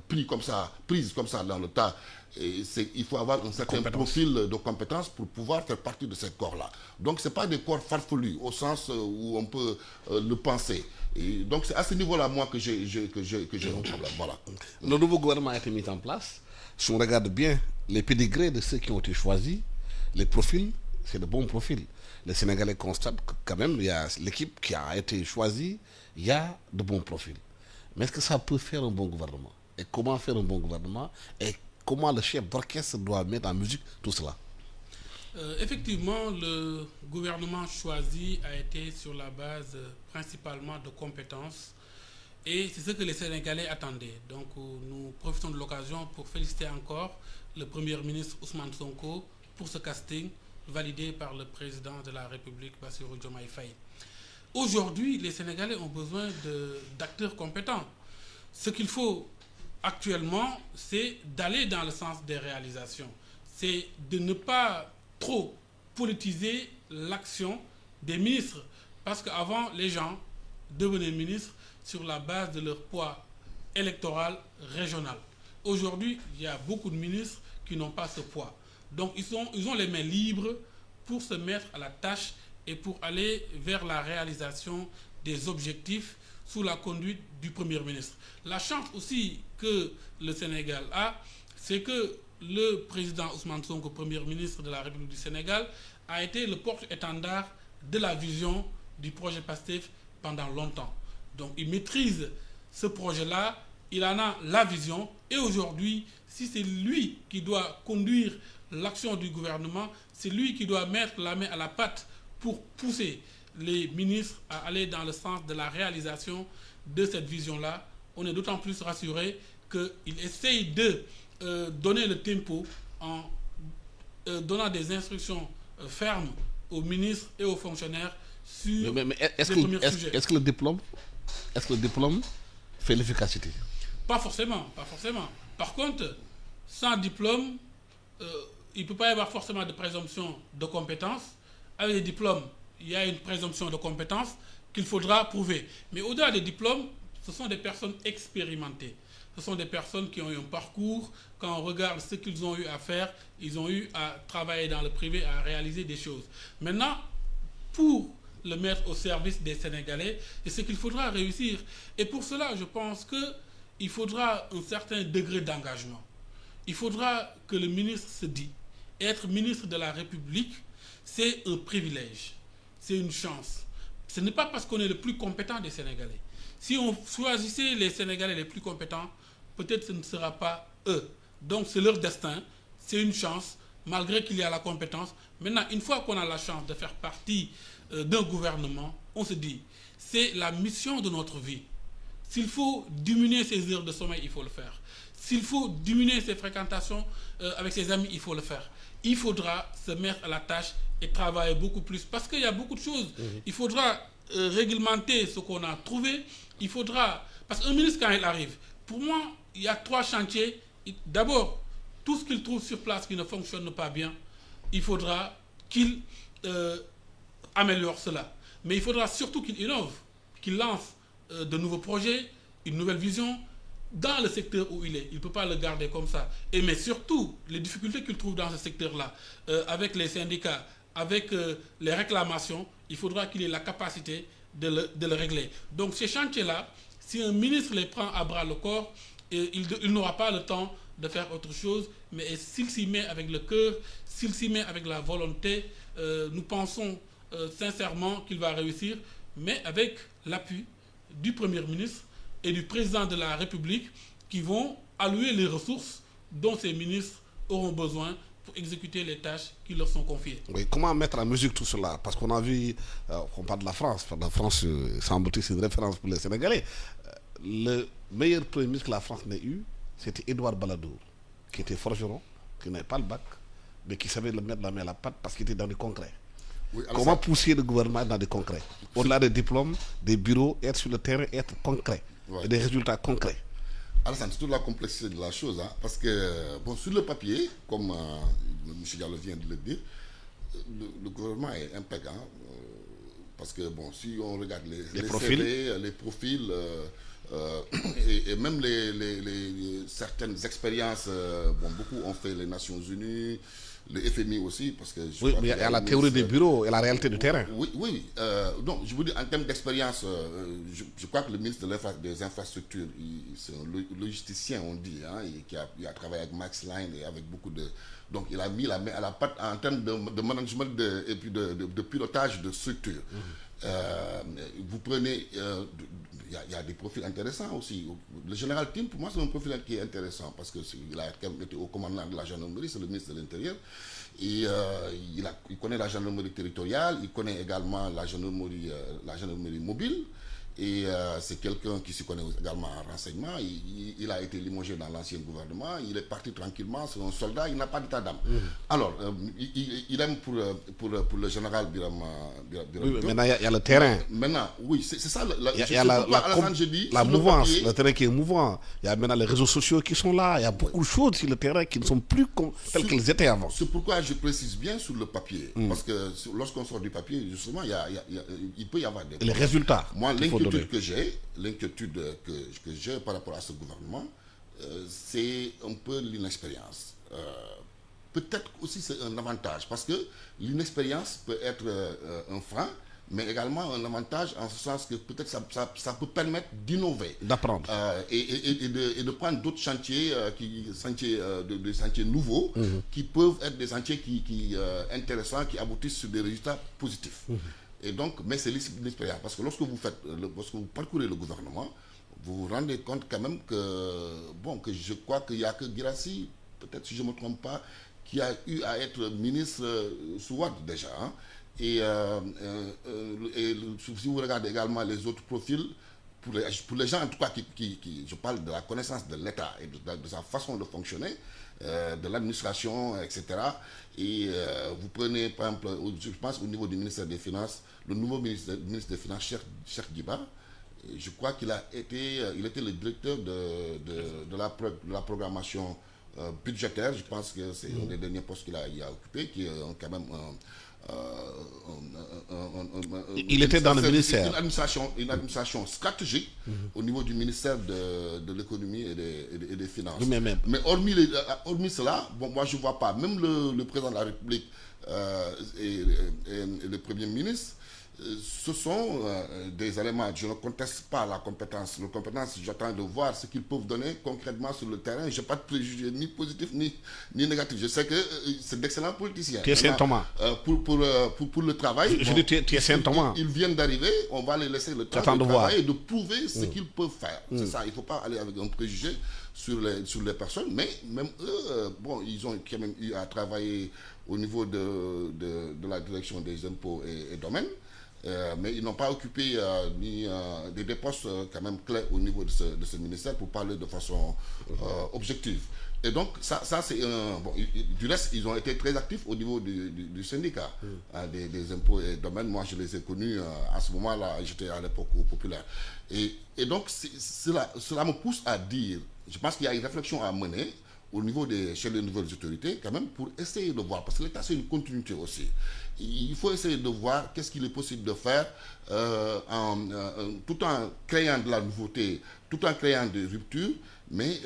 prises comme ça dans le tas. Il faut avoir un certain profil de compétences pour pouvoir faire partie de ces corps-là. Donc, ce n'est pas des corps farfelus, au sens où on peut le penser. Et donc, c'est à ce niveau-là, moi, que j'ai un problème. Voilà. Le nouveau gouvernement a été mis en place. Si on regarde bien les pédigrés de ceux qui ont été choisis, les profils, c'est de bons profils. Les Sénégalais constatent que quand même, il y a l'équipe qui a été choisie, il y a de bons profils. Mais est-ce que ça peut faire un bon gouvernement? Et comment faire un bon gouvernement? Et comment le chef d'orchestre doit mettre en musique tout cela? Effectivement, le gouvernement choisi a été sur la base principalement de compétences, et c'est ce que les Sénégalais attendaient. Donc nous profitons de l'occasion pour féliciter encore le Premier ministre Ousmane Sonko pour ce casting validé par le président de la République, Bassirou Diomaye Faye. Aujourd'hui, les Sénégalais ont besoin d'acteurs compétents. Ce qu'il faut actuellement, c'est d'aller dans le sens des réalisations. C'est de ne pas trop politiser l'action des ministres. Parce qu'avant, les gens devenaient ministres sur la base de leur poids électoral régional. Aujourd'hui, il y a beaucoup de ministres qui n'ont pas ce poids. Donc, ils ont les mains libres pour se mettre à la tâche et pour aller vers la réalisation des objectifs sous la conduite du Premier ministre. La chance aussi que le Sénégal a, c'est que le président Ousmane Sonko, Premier ministre de la République du Sénégal, a été le porte-étendard de la vision du projet PASTEF pendant longtemps. Donc il maîtrise ce projet-là, il en a la vision, et aujourd'hui, si c'est lui qui doit conduire l'action du gouvernement, c'est lui qui doit mettre la main à la pâte pour pousser les ministres à aller dans le sens de la réalisation de cette vision-là. On est d'autant plus rassuré qu'il essaye de donner le tempo en donnant des instructions fermes aux ministres et aux fonctionnaires sur mais les premiers sujets. Est-ce que le diplôme fait l'efficacité? Pas forcément. Par contre, sans diplôme, il ne peut pas y avoir forcément de présomption de compétence. Avec les diplômes, il y a une présomption de compétence qu'il faudra prouver. Mais au-delà des diplômes, ce sont des personnes expérimentées. Ce sont des personnes qui ont eu un parcours. Quand on regarde ce qu'ils ont eu à faire, ils ont eu à travailler dans le privé, à réaliser des choses. Maintenant, pour le mettre au service des Sénégalais, c'est ce qu'il faudra réussir. Et pour cela, je pense qu'il faudra un certain degré d'engagement. Il faudra que le ministre se dise, être ministre de la République, c'est un privilège, c'est une chance. Ce n'est pas parce qu'on est le plus compétent des Sénégalais. Si on choisissait les Sénégalais les plus compétents, peut-être ce ne sera pas eux. Donc c'est leur destin, c'est une chance, malgré qu'il y a la compétence. Maintenant, une fois qu'on a la chance de faire partie d'un gouvernement, on se dit, c'est la mission de notre vie. S'il faut diminuer ses heures de sommeil, il faut le faire. S'il faut diminuer ses fréquentations avec ses amis, il faut le faire. Il faudra se mettre à la tâche et travailler beaucoup plus. Parce qu'il y a beaucoup de choses. Il faudra réglementer ce qu'on a trouvé. Il faudra... Parce qu'un ministre, quand il arrive, pour moi, il y a 3 chantiers. D'abord, tout ce qu'il trouve sur place qui ne fonctionne pas bien, il faudra qu'il améliore cela. Mais il faudra surtout qu'il innove, qu'il lance de nouveaux projets, une nouvelle vision dans le secteur où il est. Il ne peut pas le garder comme ça. Mais surtout, les difficultés qu'il trouve dans ce secteur-là, avec les syndicats, avec les réclamations, il faudra qu'il ait la capacité de le régler. Donc ces chantiers-là, si un ministre les prend à bras le corps, il n'aura pas le temps de faire autre chose, mais s'il s'y met avec le cœur, s'il s'y met avec la volonté, nous pensons sincèrement qu'il va réussir, mais avec l'appui du Premier ministre et du Président de la République qui vont allouer les ressources dont ces ministres auront besoin pour exécuter les tâches qui leur sont confiées. Oui, comment mettre en musique tout cela? Parce qu'on a vu, on parle de la France. La France, semble-t-il, c'est une référence pour les Sénégalais. Le meilleur Premier ministre que la France n'ait eu, c'était Édouard Balladur, qui était forgeron, qui n'avait pas le bac, mais qui savait le mettre la main à la pâte parce qu'il était dans du concret. Oui, comment pousser le gouvernement dans du concret? Au-delà des diplômes, des bureaux, être sur le terrain, être concret, et des résultats concrets. Alassane, c'est toute la complexité de la chose, hein, parce que, bon, sur le papier, comme M. Diallo vient de le dire, le gouvernement est impeccable, hein, parce que, bon, si on regarde les profils, CV, les profils, et même certaines expériences, bon, beaucoup ont fait les Nations Unies, le FMI aussi, parce que... Oui, mais il y a la théorie des bureaux et la réalité du terrain. Oui. Donc, je vous dis, en termes d'expérience, je crois que le ministre des Infrastructures, c'est un logisticien, on dit, hein, qui a travaillé avec Max Line et avec beaucoup de... Donc, il a mis la main à la pâte en termes de management et puis de pilotage de structure. Vous prenez... Il y a des profils intéressants aussi. Le général Tim, pour moi, c'est un profil qui est intéressant parce qu'il a été au commandement de la gendarmerie, c'est le ministre de l'Intérieur. Et il connaît la gendarmerie territoriale, il connaît également la gendarmerie mobile. Et c'est quelqu'un qui se connaît également en renseignement. Il a été limogé dans l'ancien gouvernement. Il est parti tranquillement. C'est un soldat. Il n'a pas d'état d'âme. Alors, il aime pour le général Biram. Oui, maintenant, il y a le terrain. Maintenant, oui, c'est ça. Il y a la mouvance, le terrain qui est mouvant. Il y a maintenant les réseaux sociaux qui sont là. Il y a beaucoup de choses sur le terrain qui ne sont plus telles qu'elles étaient avant. C'est pourquoi je précise bien sur le papier. Parce que lorsqu'on sort du papier, justement, il peut y avoir des... Les résultats. Moi, l'inquiétude que j'ai par rapport à ce gouvernement, c'est un peu l'inexpérience. Peut-être aussi c'est un avantage, parce que l'inexpérience peut être un frein, mais également un avantage en ce sens que peut-être ça peut permettre d'innover. D'apprendre. Et de prendre d'autres chantiers, des chantiers nouveaux, qui peuvent être des chantiers intéressants, qui aboutissent sur des résultats positifs. Et donc, mais c'est l'expérience, parce que lorsque vous parcourez le gouvernement, vous vous rendez compte quand même que je crois qu'il n'y a que Guirassy, peut-être si je ne me trompe pas, qui a eu à être ministre sous Wade déjà. Hein. Et si vous regardez également les autres profils, pour les gens en tout cas je parle de la connaissance de l'État et de sa façon de fonctionner, de l'administration, etc. Et vous prenez par exemple, je pense au niveau du ministère des Finances, le nouveau ministre des Finances, Cheikh Diba, je crois qu'il était le directeur de la programmation budgétaire. Je pense que c'est un des derniers postes qu'il a occupé, qui est quand même il était dans le ministère. Une administration stratégique au niveau du ministère de l'économie et des finances. Oui, mais hormis cela, moi je ne vois pas, même le président de la République et le Premier ministre, ce sont des éléments. Je ne conteste pas la compétence. La compétence, j'attends de voir ce qu'ils peuvent donner concrètement sur le terrain. Je n'ai pas de préjugés ni positifs ni négatifs. Je sais que c'est d'excellents politiciens. Tu es Saint-Thomas. Pour le travail. Je dis, tu es Saint-Thomas. Ils viennent d'arriver, on va les laisser le temps de travailler et de prouver ce qu'ils peuvent faire. C'est ça, il ne faut pas aller avec un préjugé sur les personnes, mais même eux, ils ont quand même eu à travailler au niveau de la direction des impôts et domaines. Mais ils n'ont pas occupé des postes quand même clés au niveau de ce ministère, pour parler de façon objective. Et donc, ça c'est du reste, ils ont été très actifs au niveau du syndicat des impôts et domaines. Moi, je les ai connus à ce moment-là, j'étais à l'époque au Populaire. Et donc, cela me pousse à dire, je pense qu'il y a une réflexion à mener au niveau chez les nouvelles autorités, quand même, pour essayer de voir, parce que l'État, c'est une continuité aussi. Il faut essayer de voir qu'est-ce qu'il est possible de faire tout en créant de la nouveauté, tout en créant des ruptures, mais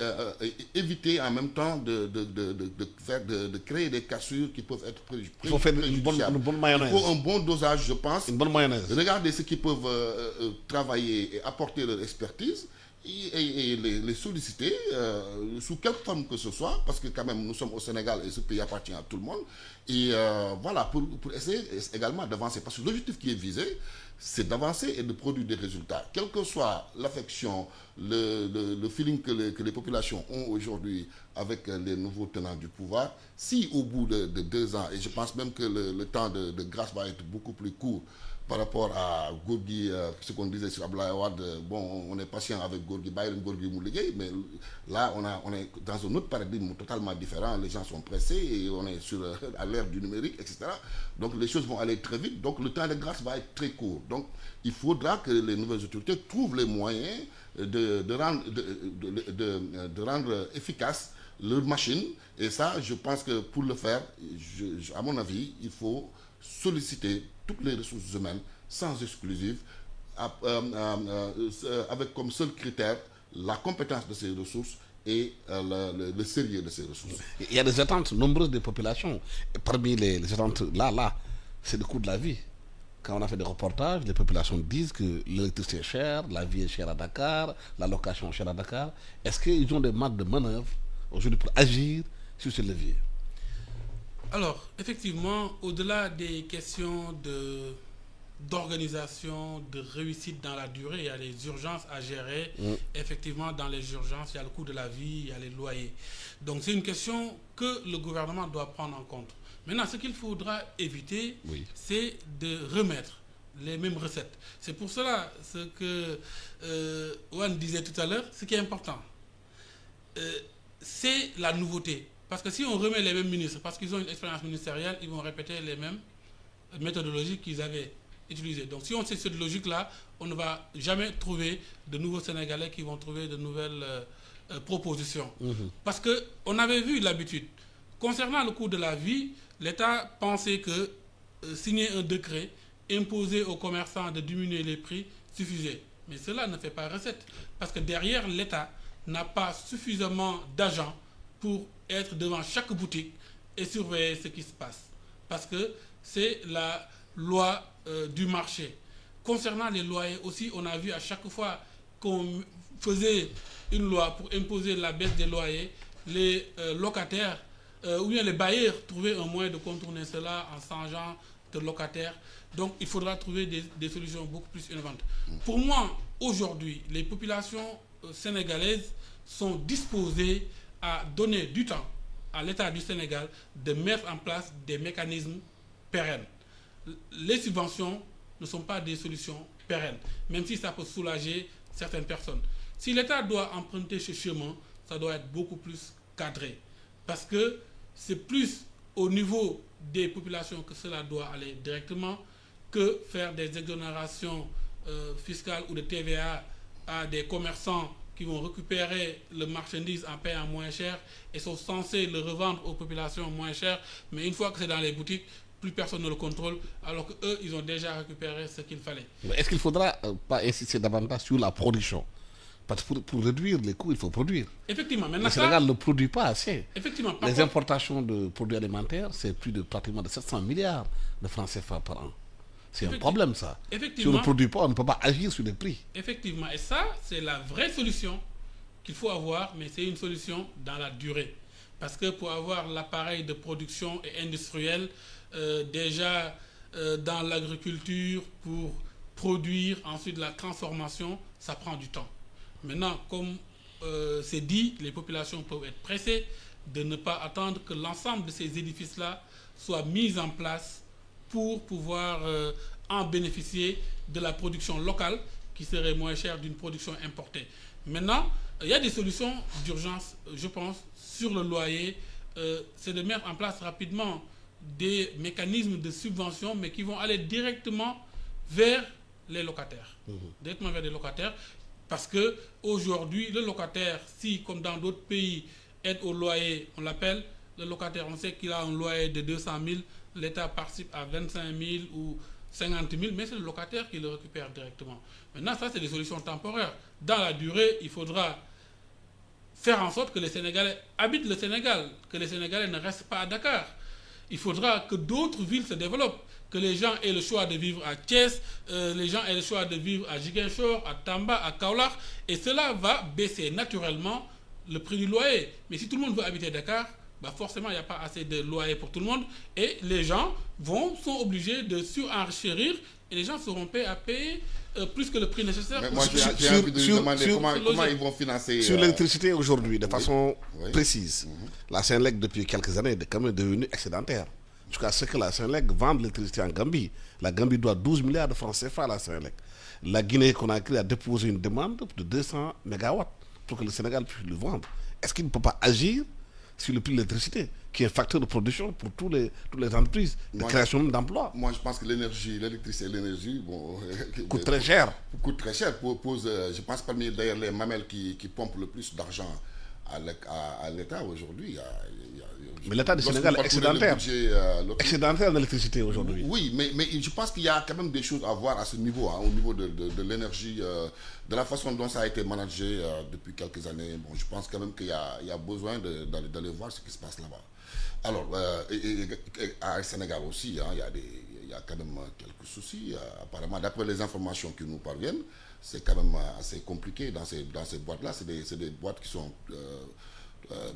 éviter en même temps de créer des cassures qui peuvent être préjudiciables. Il faut faire une bonne mayonnaise. Il faut un bon dosage, je pense. Une bonne mayonnaise. Regardez ceux qui peuvent travailler et apporter leur expertise, et les solliciter sous quelque forme que ce soit, parce que quand même nous sommes au Sénégal et ce pays appartient à tout le monde, et voilà, pour essayer également d'avancer, parce que l'objectif qui est visé, c'est d'avancer et de produire des résultats, quelle que soit l'affection, le feeling que les populations ont aujourd'hui avec les nouveaux tenants du pouvoir. Si au bout de 2 ans, et je pense même que le temps de grâce va être beaucoup plus court par rapport à Gorgui, ce qu'on disait sur Abdoulaye Wade, on est patient avec Gorgui, mais là on est dans un autre paradigme totalement différent. Les gens sont pressés et on est à l'ère du numérique, etc. Donc les choses vont aller très vite, donc le temps de grâce va être très court. Donc il faudra que les nouvelles autorités trouvent les moyens de rendre efficace leur machine. Et ça, je pense que pour le faire, à mon avis, il faut solliciter toutes les ressources humaines, sans exclusive, avec comme seul critère la compétence de ces ressources et le sérieux de ces ressources. Il y a des attentes nombreuses des populations. Et parmi les attentes, là, c'est le coût de la vie. Quand on a fait des reportages, les populations disent que l'électricité est chère, la vie est chère à Dakar, la location est chère à Dakar. Est-ce qu'ils ont des marges de manœuvre aujourd'hui pour agir sur ce levier? Alors, effectivement, au-delà des questions d'organisation, de réussite dans la durée, il y a les urgences à gérer. Effectivement, dans les urgences, il y a le coût de la vie, il y a les loyers. Donc, c'est une question que le gouvernement doit prendre en compte. Maintenant, ce qu'il faudra éviter, c'est de remettre les mêmes recettes. C'est pour cela ce que Juan disait tout à l'heure, ce qui est important, c'est la nouveauté. Parce que si on remet les mêmes ministres, parce qu'ils ont une expérience ministérielle, ils vont répéter les mêmes méthodologies qu'ils avaient utilisées. Donc si on sait cette logique-là, on ne va jamais trouver de nouveaux Sénégalais qui vont trouver de nouvelles propositions. Parce qu'on avait vu l'habitude. Concernant le coût de la vie, l'État pensait que signer un décret, imposer aux commerçants de diminuer les prix suffisait. Mais cela ne fait pas recette. Parce que derrière, l'État n'a pas suffisamment d'agents pour être devant chaque boutique et surveiller ce qui se passe. Parce que c'est la loi du marché. Concernant les loyers aussi, on a vu à chaque fois qu'on faisait une loi pour imposer la baisse des loyers, les locataires ou bien les bailleurs trouvaient un moyen de contourner cela en changeant de locataire. Donc il faudra trouver des solutions beaucoup plus innovantes. Pour moi, aujourd'hui, les populations sénégalaises sont disposées à donner du temps à l'État du Sénégal de mettre en place des mécanismes pérennes. Les subventions ne sont pas des solutions pérennes, même si ça peut soulager certaines personnes. Si l'État doit emprunter ce chemin, ça doit être beaucoup plus cadré. Parce que c'est plus au niveau des populations que cela doit aller directement que faire des exonérations fiscales ou de TVA à des commerçants qui vont récupérer le marchandise en payant moins cher et sont censés le revendre aux populations moins cher. Mais une fois que c'est dans les boutiques, plus personne ne le contrôle, alors qu'eux, ils ont déjà récupéré ce qu'il fallait. Est-ce qu'il ne faudra pas insister davantage sur la production? Parce que pour réduire les coûts, il faut produire. Effectivement. Maintenant, le Sénégal ne produit pas assez. Effectivement. Les importations de produits alimentaires, c'est plus de pratiquement de 700 milliards de francs CFA par an. C'est un problème, ça. Si on ne produit pas, on ne peut pas agir sur les prix. Effectivement. Et ça, c'est la vraie solution qu'il faut avoir, mais c'est une solution dans la durée. Parce que pour avoir l'appareil de production et industriel, déjà dans l'agriculture, pour produire ensuite la transformation, ça prend du temps. Maintenant, comme c'est dit, les populations peuvent être pressées de ne pas attendre que l'ensemble de ces édifices-là soient mis en place pour pouvoir en bénéficier de la production locale qui serait moins chère d'une production importée. Maintenant, il y a des solutions d'urgence, je pense, sur le loyer. C'est de mettre en place rapidement des mécanismes de subvention, mais qui vont aller directement vers les locataires. Directement vers les locataires. Parce qu'aujourd'hui, le locataire, si, comme dans d'autres pays, aide au loyer, on l'appelle, le locataire, on sait qu'il a un loyer de 200 000, l'État participe à 25 000 ou 50 000, mais c'est le locataire qui le récupère directement. Maintenant, ça, c'est des solutions temporaires. Dans la durée, il faudra faire en sorte que les Sénégalais habitent le Sénégal, que les Sénégalais ne restent pas à Dakar. Il faudra que d'autres villes se développent, que les gens aient le choix de vivre à Thiès, les gens aient le choix de vivre à Ziguinchor, à Tamba, à Kaolack, et cela va baisser naturellement le prix du loyer. Mais si tout le monde veut habiter Dakar, bah forcément, il n'y a pas assez de loyer pour tout le monde, et les gens sont obligés de surenchérir, et les gens seront prêts à payer plus que le prix nécessaire. Mais moi, j'ai envie de demander comment ils vont financer... Sur l'électricité aujourd'hui, de façon précise, la Sénélec, depuis quelques années, est quand même devenue excédentaire. Jusqu'à ce que la Sénélec vende l'électricité en Gambie. La Gambie doit 12 milliards de francs CFA à la Sénélec. La Guinée-Conakry a déposé une demande de 200 MW pour que le Sénégal puisse le vendre. Est-ce qu'il ne peut pas agir sur le prix de l'électricité, qui est un facteur de production pour toutes les entreprises, de création d'emplois? Moi, je pense que l'électricité et l'énergie, coûte très cher. Coûte très cher. Je pense parmi d'ailleurs les mamelles qui pompent le plus d'argent à l'État aujourd'hui. Mais l'État du Sénégal est excédentaire. Excédentaire d'électricité aujourd'hui. Oui, mais je pense qu'il y a quand même des choses à voir à ce niveau, au niveau de l'énergie, de la façon dont ça a été managé depuis quelques années. Bon, je pense quand même qu'il y a besoin d'aller voir ce qui se passe là-bas. Alors, à Sénégal aussi, il y a quand même quelques soucis. Apparemment, d'après les informations qui nous parviennent, c'est quand même assez compliqué dans ces boîtes-là. C'est des boîtes qui sont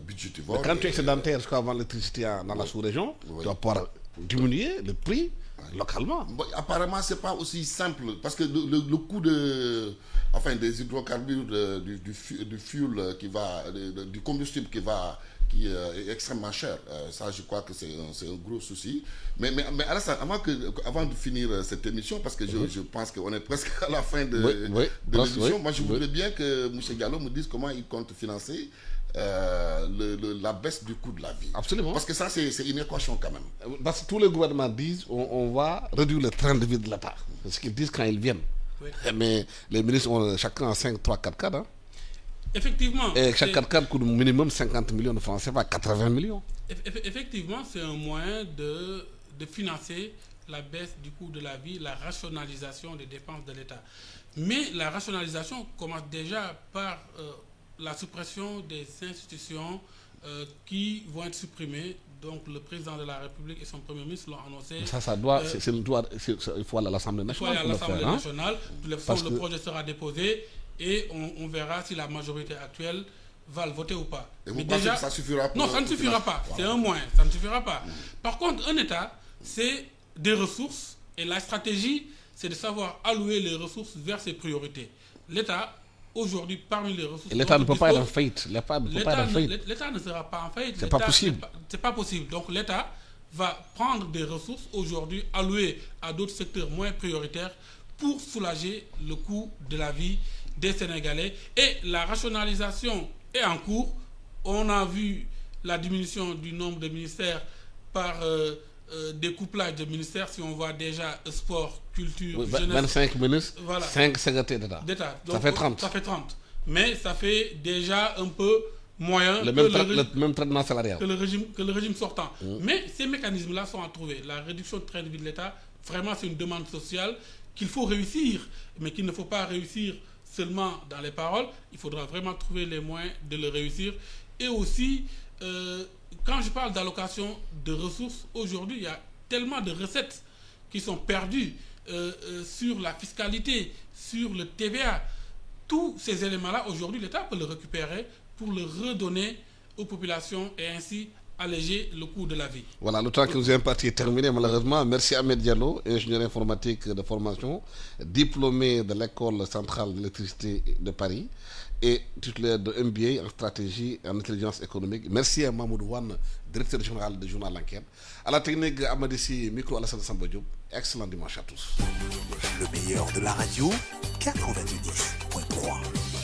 budgétivores. Mais quand tu es excédentaire jusqu'à vendre l'électricité dans la sous-région, tu vas pouvoir diminuer le prix localement. Bon, apparemment, ce n'est pas aussi simple. Parce que le coût des hydrocarbures, du fuel du combustible qui qui est extrêmement cher. Ça, je crois que c'est un gros souci. Mais Alassane, avant de finir cette émission, parce que je pense qu'on est presque à la fin de l'émission, moi je voudrais bien que M. Diallo me dise comment il compte financer la baisse du coût de la vie. Absolument. Parce que ça, c'est une équation quand même. Parce que tous les gouvernements disent on va réduire le train de vie de l'État. C'est ce qu'ils disent quand ils viennent. Oui. Mais les ministres ont chacun 3, 4 cadres. Hein. Effectivement. Et chaque 4 cadres coûte minimum 50 millions de francs CFA, 80 millions. Effectivement, c'est un moyen de financer la baisse du coût de la vie, la rationalisation des dépenses de l'État. Mais la rationalisation commence déjà par la suppression des institutions qui vont être supprimées. Donc le président de la République et son Premier ministre l'ont annoncé. Ça doit, il faut aller à l'Assemblée nationale. Il faut aller à l'Assemblée nationale. Le projet sera déposé et on verra si la majorité actuelle va le voter ou pas. Et vous pensez que ça suffira pour... Non, ça ne suffira pas. C'est un moyen, ça ne suffira pas. Par contre, un État, c'est des ressources et la stratégie, c'est de savoir allouer les ressources vers ses priorités. L'État, aujourd'hui, parmi les ressources... L'État ne peut pas être en faillite. L'État ne sera pas en faillite. C'est pas possible. C'est pas possible. Donc l'État va prendre des ressources aujourd'hui allouées à d'autres secteurs moins prioritaires pour soulager le coût de la vie des Sénégalais. Et la rationalisation est en cours. On a vu la diminution du nombre de ministères par découplage de ministères. Si on voit déjà sport, culture, jeunesse... 25 ministres, voilà. 5 secrétaires d'État. Ça fait 30. Ça fait 30. Mais ça fait déjà un peu moyen le même traitement salarial que le régime sortant. Mais ces mécanismes-là sont à trouver. La réduction de train de vie de l'État, vraiment, c'est une demande sociale qu'il faut réussir, mais qu'il ne faut pas réussir seulement dans les paroles. Il faudra vraiment trouver les moyens de le réussir. Et aussi, quand je parle d'allocation de ressources, aujourd'hui, il y a tellement de recettes qui sont perdues sur la fiscalité, sur le TVA. Tous ces éléments-là, aujourd'hui, l'État peut le récupérer pour le redonner aux populations et ainsi alléger le coût de la vie. Voilà, le temps que nous est imparti est terminé malheureusement. Merci Ahmed Diallo, ingénieur informatique de formation, diplômé de l'École centrale d'électricité de Paris et titulaire de MBA en stratégie et en intelligence économique. Merci à Mahmoud Wan, directeur général du journal L'Enquête. À la technique, Amadissi, micro Alassane Samba Diop. Excellent dimanche à tous. Le meilleur de la radio, 92.3.